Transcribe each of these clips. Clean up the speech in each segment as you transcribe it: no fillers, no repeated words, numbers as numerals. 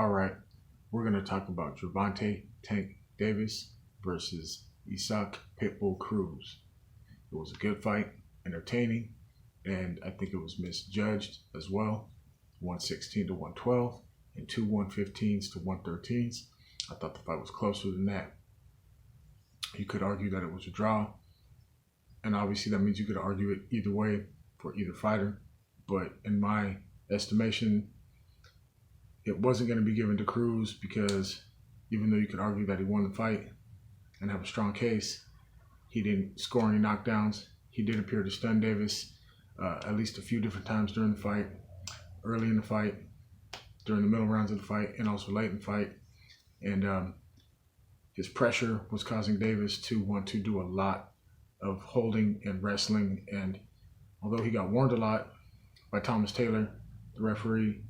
All right, we're going to talk about Gervonta Tank Davis versus Isaac Pitbull Cruz. It was a good fight, entertaining, and I think it was misjudged as well. 116 to 112 and two 115s to 113s. I thought the fight was closer than that. You could argue that it was a draw, and obviously that means you could argue it either way for either fighter. But in my estimation, it wasn't going to be given to Cruz because even though you could argue that he won the fight and have a strong case, he didn't score any knockdowns. He did appear to stun Davis at least a few different times during the fight, early in the fight, during the middle rounds of the fight, and also late in the fight. And his pressure was causing Davis to want to do a lot of holding and wrestling. And although he got warned a lot by Thomas Taylor, the referee,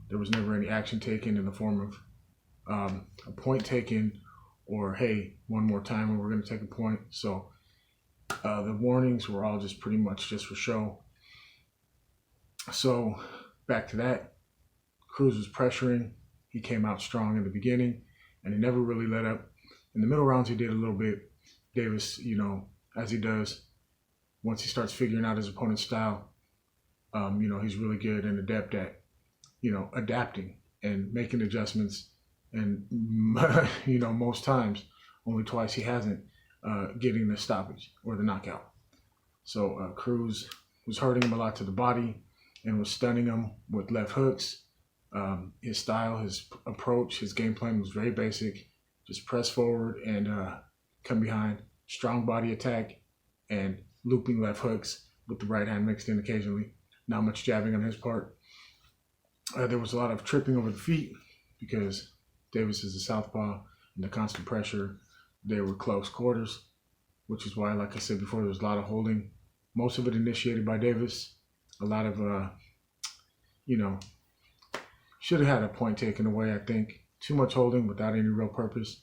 there was never any action taken in the form of a point taken or, hey, one more time and we're going to take a point. So the warnings were all just pretty much just for show. So back to that, Cruz was pressuring. He came out strong in the beginning and he never really let up. In the middle rounds, he did a little bit. Davis, as he does, once he starts figuring out his opponent's style, he's really good and adept at adapting and making adjustments. And, most times, only twice he hasn't, getting the stoppage or the knockout. So Cruz was hurting him a lot to the body and was stunning him with left hooks. His style, his approach, his game plan was very basic. Just press forward and come behind, strong body attack, and looping left hooks with the right hand mixed in occasionally. Not much jabbing on his part. There was a lot of tripping over the feet because Davis is a southpaw and the constant pressure. They were close quarters, which is why, like I said before, there was a lot of holding. Most of it initiated by Davis. A lot of, should have had a point taken away, I think. Too much holding without any real purpose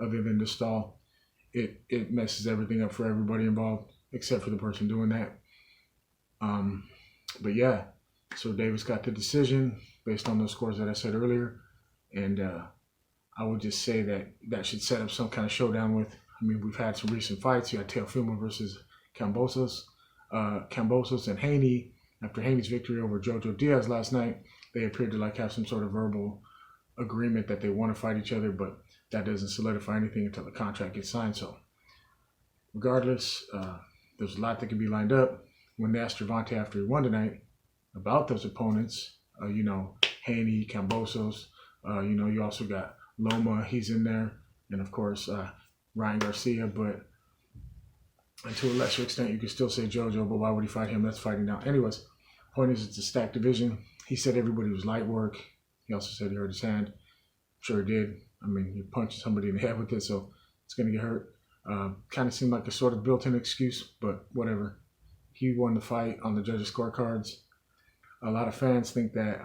other than to stall. It messes everything up for everybody involved except for the person doing that. But yeah, so Davis got the decision based on those scores that I said earlier. And I would just say that should set up some kind of showdown with, we've had some recent fights. You had Teofimo versus Kambosos. Kambosos and Haney, after Haney's victory over Jojo Diaz last night, they appeared to have some sort of verbal agreement that they want to fight each other, but that doesn't solidify anything until the contract gets signed. So regardless, there's a lot that can be lined up. When they asked Gervonta after he won tonight about those opponents, Haney, Kambosos, you also got Loma, he's in there, and of course Ryan Garcia, but and to a lesser extent you could still say Jojo, but why would he fight him? That's fighting now. Anyways, point is, it's a stacked division. He said everybody was light work. He also said he hurt his hand. Sure did. You punched somebody in the head with it, so it's going to get hurt. Kind of seemed like a sort of built-in excuse, but whatever. He won the fight on the judges' scorecards. A lot of fans think that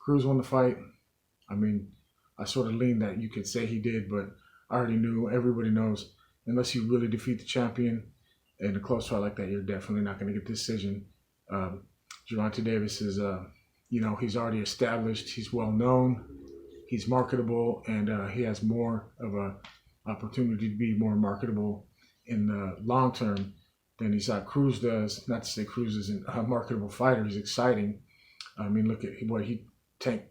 Cruz won the fight. I sort of lean that you could say he did, but I already knew. Everybody knows. Unless you really defeat the champion in a close fight like that, you're definitely not going to get the decision. Gervonta Davis is, he's already established. He's well known. He's marketable, and he has more of a opportunity to be more marketable in the long term than Isaac Cruz does. Not to say Cruz isn't a marketable fighter. He's exciting. Look at what he tanked.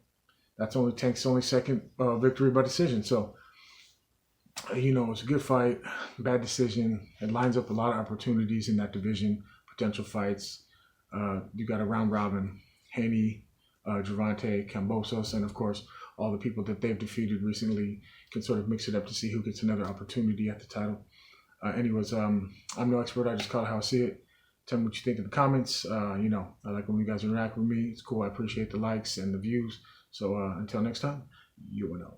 That's Tank's only second victory by decision. So, it's a good fight, bad decision. It lines up a lot of opportunities in that division, potential fights. You got a round robin, Haney, Gervonta, Kambosos, and of course, all the people that they've defeated recently can sort of mix it up to see who gets another opportunity at the title. Anyways, I'm no expert. I just call it how I see it. Tell me what you think in the comments. I like when you guys interact with me. It's cool. I appreciate the likes and the views. So until next time, you will know.